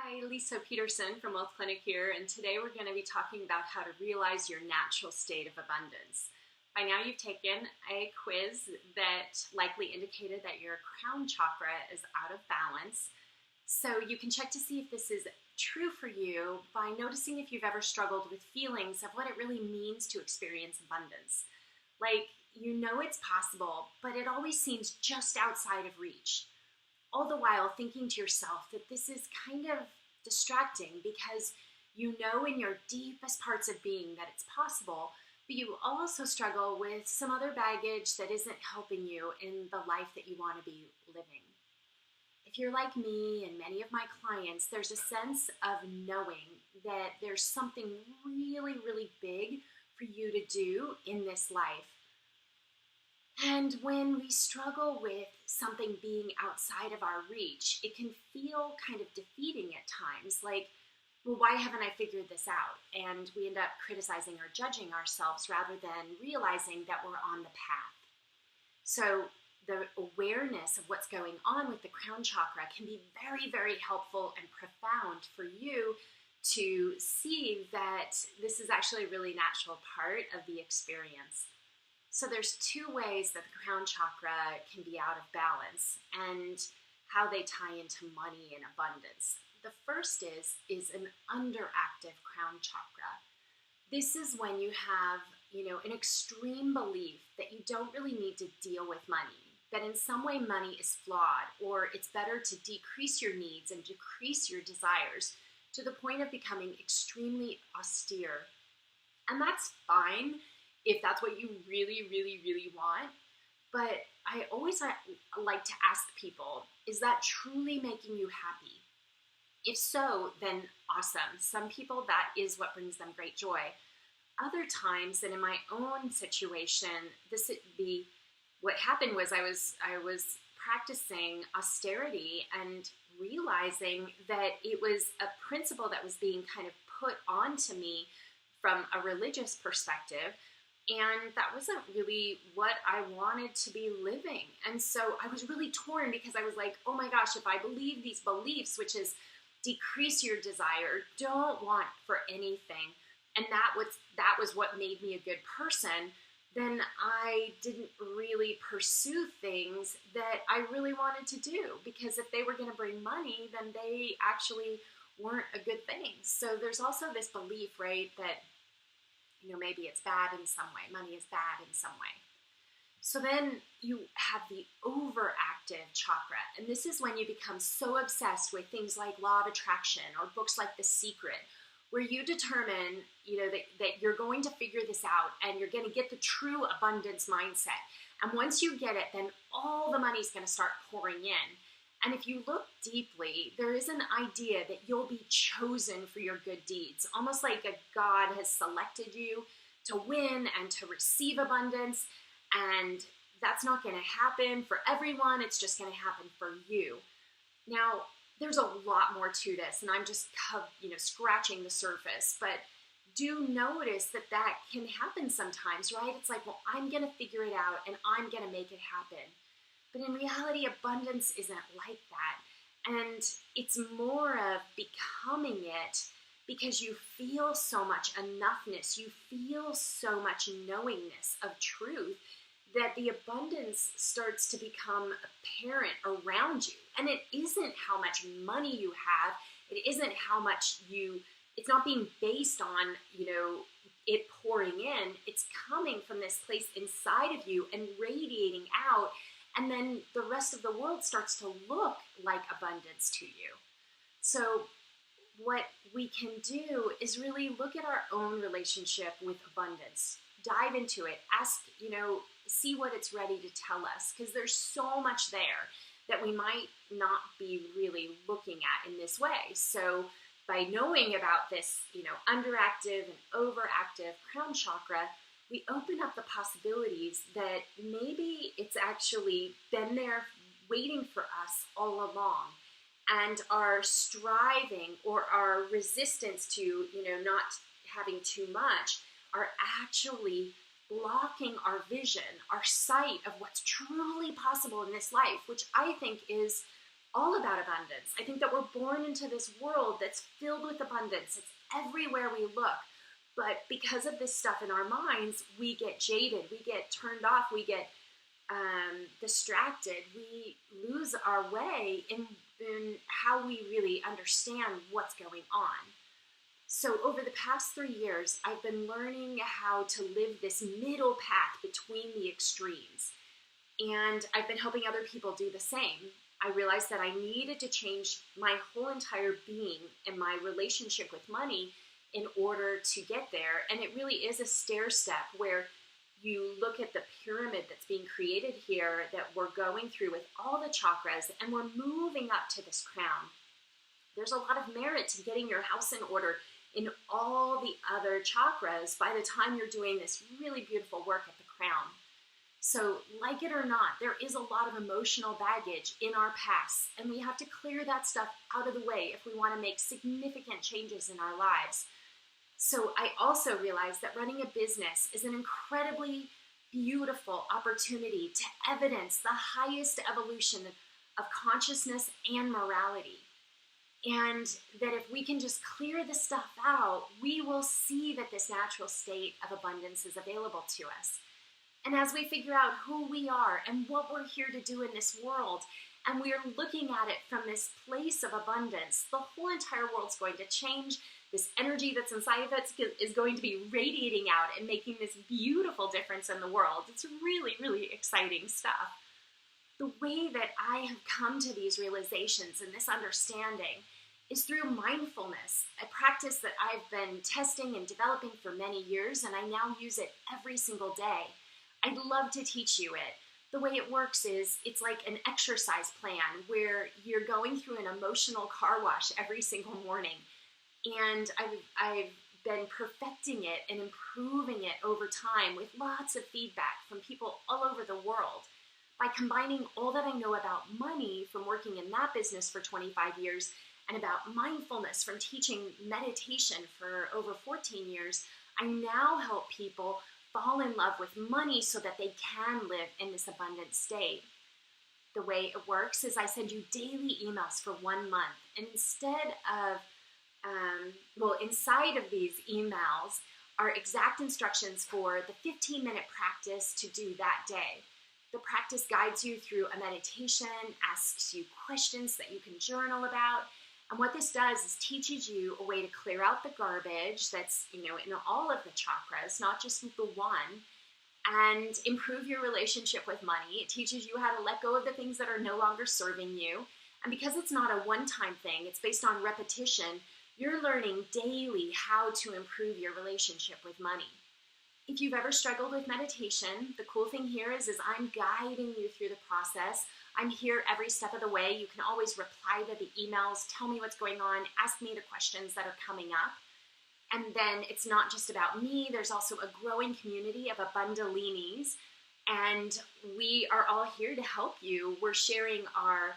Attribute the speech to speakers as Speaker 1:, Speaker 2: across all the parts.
Speaker 1: Hi, Lisa Peterson from Wealth Clinic here, and today we're going to be talking about how to realize your natural state of abundance. By now you've taken a quiz that likely indicated that your crown chakra is out of balance. So you can check to see if this is true for you by noticing if you've ever struggled with feelings of what it really means to experience abundance. Like, you know it's possible, but it always seems just outside of reach. All the while thinking to yourself that this is kind of distracting because you know in your deepest parts of being that it's possible, but you also struggle with some other baggage that isn't helping you in the life that you want to be living. If you're like me and many of my clients, there's a sense of knowing that there's something really, really big for you to do in this life. And when we struggle with something being outside of our reach, it can feel kind of defeating at times, like, well, why haven't I figured this out? And we end up criticizing or judging ourselves rather than realizing that we're on the path. So the awareness of what's going on with the crown chakra can be very, very helpful and profound for you to see that this is actually a really natural part of the experience. So there's two ways that the crown chakra can be out of balance and how they tie into money and abundance. The first is an underactive crown chakra. This is when you have, an extreme belief that you don't really need to deal with money, that in some way money is flawed, or it's better to decrease your needs and decrease your desires to the point of becoming extremely austere. And that's fine if that's what you really, really, really want. But I always like to ask people, is that truly making you happy? If so, then awesome. Some people, that is what brings them great joy. Other times, and in my own situation, what happened was I was practicing austerity and realizing that it was a principle that was being kind of put onto me from a religious perspective. And that wasn't really what I wanted to be living. And so I was really torn because I was like, oh my gosh, if I believe these beliefs, which is decrease your desire, don't want for anything, and that was what made me a good person, then I didn't really pursue things that I really wanted to do, because if they were going to bring money, then they actually weren't a good thing. So there's also this belief, right, that maybe it's bad in some way. Money is bad in some way. So then you have the overactive chakra. And this is when you become so obsessed with things like law of attraction or books like The Secret, where you determine, that you're going to figure this out and you're going to get the true abundance mindset. And once you get it, then all the money's going to start pouring in. And if you look deeply, there is an idea that you'll be chosen for your good deeds, almost like a God has selected you to win and to receive abundance. And that's not going to happen for everyone. It's just going to happen for you. Now, there's a lot more to this, and I'm just, scratching the surface. But do notice that can happen sometimes, right? It's like, well, I'm going to figure it out, and I'm going to make it happen. But in reality, abundance isn't like that. And it's more of becoming it because you feel so much enoughness, you feel so much knowingness of truth, that the abundance starts to become apparent around you. And it isn't how much money you have, it isn't how much it's not being based on, it pouring in. It's coming from this place inside of you and radiating out. And then the rest of the world starts to look like abundance to you. So what we can do is really look at our own relationship with abundance. Dive into it. Ask, see what it's ready to tell us. Because there's so much there that we might not be really looking at in this way. So by knowing about this, underactive and overactive crown chakra, we open up the possibilities that maybe it's actually been there waiting for us all along. And our striving or our resistance to, not having too much are actually blocking our vision, our sight of what's truly possible in this life, which I think is all about abundance. I think that we're born into this world that's filled with abundance. It's everywhere we look. But because of this stuff in our minds, we get jaded, we get turned off, we get distracted, we lose our way in how we really understand what's going on. So over the past 3 years, I've been learning how to live this middle path between the extremes. And I've been helping other people do the same. I realized that I needed to change my whole entire being and my relationship with money in order to get there. And it really is a stair step where you look at the pyramid that's being created here that we're going through with all the chakras, and we're moving up to this crown. There's a lot of merit to getting your house in order in all the other chakras by the time you're doing this really beautiful work at the crown. So, like it or not, there is a lot of emotional baggage in our past, and we have to clear that stuff out of the way if we want to make significant changes in our lives. So I also realized that running a business is an incredibly beautiful opportunity to evidence the highest evolution of consciousness and morality. And that if we can just clear this stuff out, we will see that this natural state of abundance is available to us. And as we figure out who we are and what we're here to do in this world, and we are looking at it from this place of abundance, the whole entire world's going to change. This energy that's inside of it is going to be radiating out and making this beautiful difference in the world. It's really, really exciting stuff. The way that I have come to these realizations and this understanding is through mindfulness, a practice that I've been testing and developing for many years, and I now use it every single day. I'd love to teach you it. The way it works is it's like an exercise plan where you're going through an emotional car wash every single morning. And I've been perfecting it and improving it over time with lots of feedback from people all over the world. By combining all that I know about money from working in that business for 25 years and about mindfulness from teaching meditation for over 14 years, I now help people fall in love with money so that they can live in this abundant state. The way it works is I send you daily emails for 1 month, and instead of inside of these emails are exact instructions for the 15-minute practice to do that day. The practice guides you through a meditation, asks you questions that you can journal about, and what this does is teaches you a way to clear out the garbage that's, in all of the chakras, not just the one, and improve your relationship with money. It teaches you how to let go of the things that are no longer serving you, and because it's not a one-time thing, it's based on repetition. You're learning daily how to improve your relationship with money. If you've ever struggled with meditation, the cool thing here is I'm guiding you through the process. I'm here every step of the way. You can always reply to the emails, tell me what's going on, ask me the questions that are coming up. And then it's not just about me. There's also a growing community of Abundalinis, and we are all here to help you. We're sharing our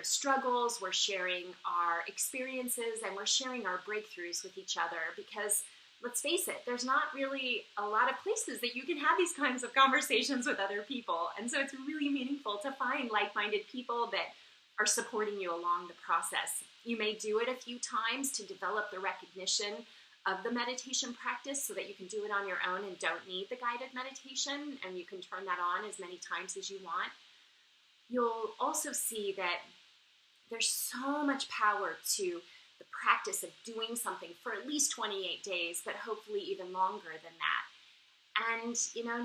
Speaker 1: struggles, we're sharing our experiences, and we're sharing our breakthroughs with each other because, let's face it, there's not really a lot of places that you can have these kinds of conversations with other people. And so it's really meaningful to find like-minded people that are supporting you along the process. You may do it a few times to develop the recognition of the meditation practice so that you can do it on your own and don't need the guided meditation, and you can turn that on as many times as you want. You'll also see that there's so much power to the practice of doing something for at least 28 days, but hopefully even longer than that. And,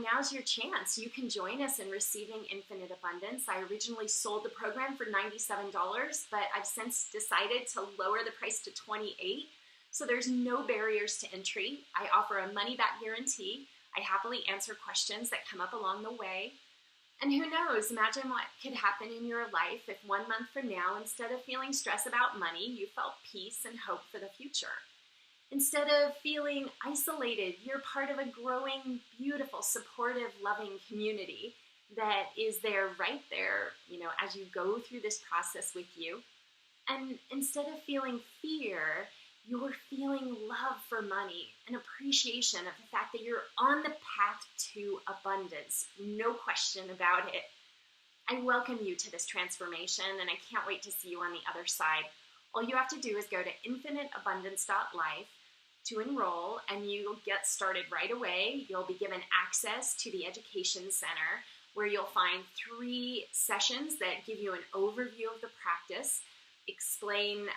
Speaker 1: now's your chance. You can join us in receiving infinite abundance. I originally sold the program for $97, but I've since decided to lower the price to $28. So there's no barriers to entry. I offer a money-back guarantee. I happily answer questions that come up along the way. And who knows, imagine what could happen in your life if 1 month from now, instead of feeling stress about money, you felt peace and hope for the future. Instead of feeling isolated, you're part of a growing, beautiful, supportive, loving community that is there right there, as you go through this process with you. And instead of feeling fear, you're feeling love for money, an appreciation of the fact that you're on the path to abundance. No question about it. I welcome you to this transformation, and I can't wait to see you on the other side. All you have to do is go to infiniteabundance.life to enroll, and you'll get started right away. You'll be given access to the Education Center, where you'll find 3 sessions that give you an overview of the practice, explain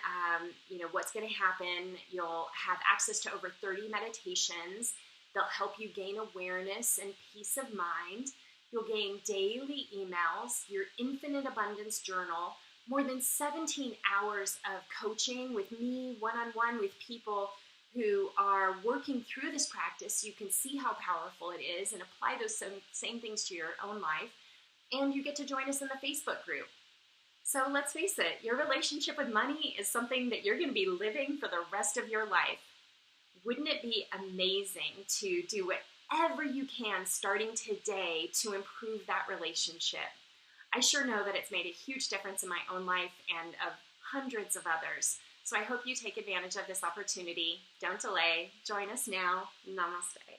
Speaker 1: what's going to happen. You'll have access to over 30 meditations. They'll help you gain awareness and peace of mind. You'll gain daily emails, your Infinite Abundance Journal, more than 17 hours of coaching with me, one-on-one with people who are working through this practice. You can see how powerful it is and apply those same things to your own life. And you get to join us in the Facebook group. So let's face it, your relationship with money is something that you're going to be living for the rest of your life. Wouldn't it be amazing to do whatever you can starting today to improve that relationship? I sure know that it's made a huge difference in my own life and of hundreds of others. So I hope you take advantage of this opportunity. Don't delay. Join us now. Namaste.